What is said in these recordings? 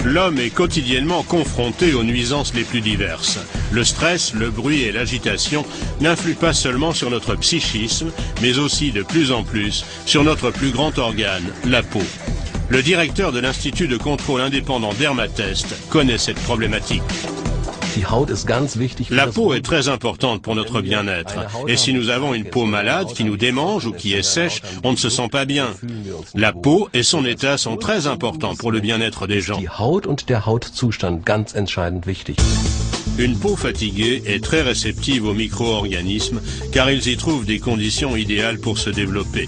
L'homme est quotidiennement confronté aux nuisances les plus diverses. Le stress, le bruit et l'agitation n'influent pas seulement sur notre psychisme, mais aussi de plus en plus sur notre plus grand organe, la peau. Le directeur de l'Institut de contrôle indépendant Dermatest connaît cette problématique. La peau est très importante pour notre bien-être. Et si nous avons une peau malade qui nous démange ou qui est sèche, on ne se sent pas bien. La peau et son état sont très importants pour le bien-être des gens. Une peau fatiguée est très réceptive aux micro-organismes car ils y trouvent des conditions idéales pour se développer.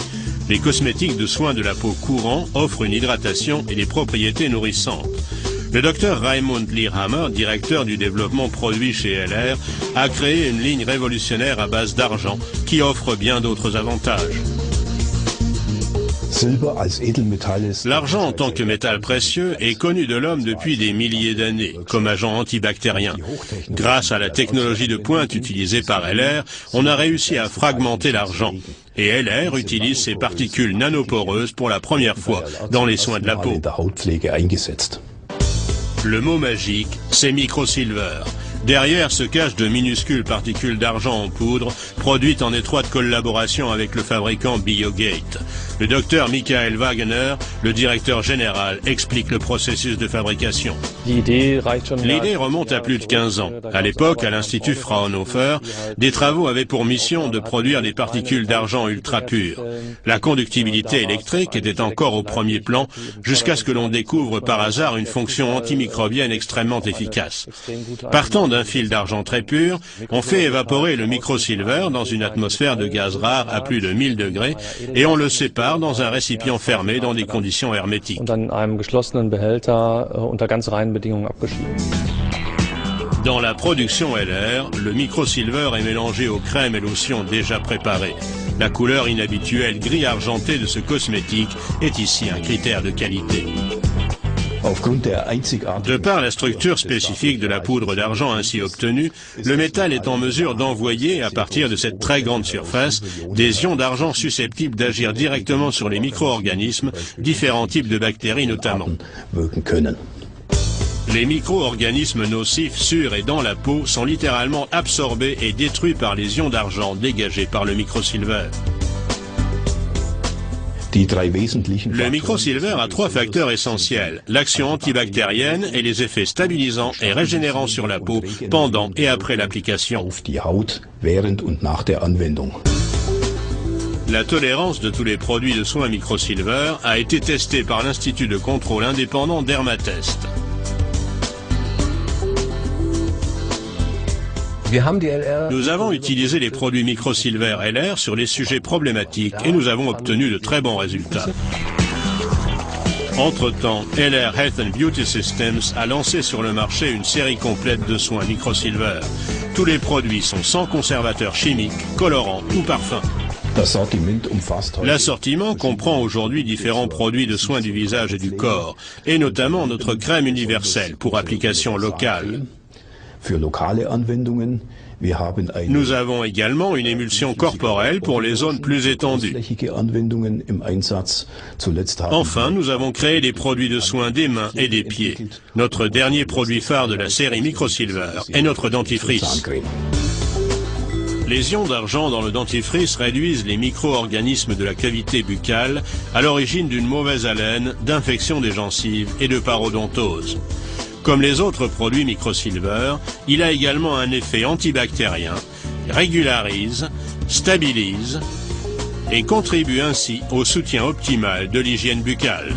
Les cosmétiques de soins de la peau courants offrent une hydratation et des propriétés nourrissantes. Le docteur Raimund Lehrhammer, directeur du développement produit chez LR, a créé une ligne révolutionnaire à base d'argent qui offre bien d'autres avantages. L'argent en tant que métal précieux est connu de l'homme depuis des milliers d'années, comme agent antibactérien. Grâce à la technologie de pointe utilisée par LR, on a réussi à fragmenter l'argent. Et LR utilise ces particules nanoporeuses pour la première fois dans les soins de la peau. Le mot magique, c'est microsilver. Derrière se cachent de minuscules particules d'argent en poudre, produites en étroite collaboration avec le fabricant Biogate. Le docteur Michael Wagner, le directeur général, explique le processus de fabrication. L'idée remonte à plus de 15 ans. À l'époque, à l'Institut Fraunhofer, des travaux avaient pour mission de produire des particules d'argent ultra pures. La conductibilité électrique était encore au premier plan, jusqu'à ce que l'on découvre par hasard une fonction antimicrobienne extrêmement efficace. Partant d'un fil d'argent très pur, on fait évaporer le microsilver dans une atmosphère de gaz rare à plus de 1000 degrés et on le sépare dans un récipient fermé dans des conditions hermétiques. Dans la production LR, le microsilver est mélangé aux crèmes et lotions déjà préparées. La couleur inhabituelle gris argenté de ce cosmétique est ici un critère de qualité. De par la structure spécifique de la poudre d'argent ainsi obtenue, le métal est en mesure d'envoyer, à partir de cette très grande surface, des ions d'argent susceptibles d'agir directement sur les micro-organismes, différents types de bactéries notamment. Les micro-organismes nocifs sur et dans la peau sont littéralement absorbés et détruits par les ions d'argent dégagés par le microsilver. Le microsilver a 3 facteurs essentiels, l'action antibactérienne et les effets stabilisants et régénérants sur la peau pendant et après l'application. La tolérance de tous les produits de soins microsilver a été testée par l'Institut de contrôle indépendant Dermatest. Nous avons utilisé les produits microsilver LR sur les sujets problématiques et nous avons obtenu de très bons résultats. Entre-temps, LR Health and Beauty Systems a lancé sur le marché une série complète de soins microsilver. Tous les produits sont sans conservateurs chimiques, colorants ou parfums. L'assortiment comprend aujourd'hui différents produits de soins du visage et du corps, et notamment notre crème universelle pour application locale. Nous avons également une émulsion corporelle pour les zones plus étendues. Enfin, nous avons créé des produits de soins des mains et des pieds. Notre dernier produit phare de la série Microsilver est notre dentifrice. Les ions d'argent dans le dentifrice réduisent les micro-organismes de la cavité buccale à l'origine d'une mauvaise haleine, d'infection des gencives et de parodontose. Comme les autres produits microsilver, il a également un effet antibactérien, régularise, stabilise et contribue ainsi au soutien optimal de l'hygiène buccale.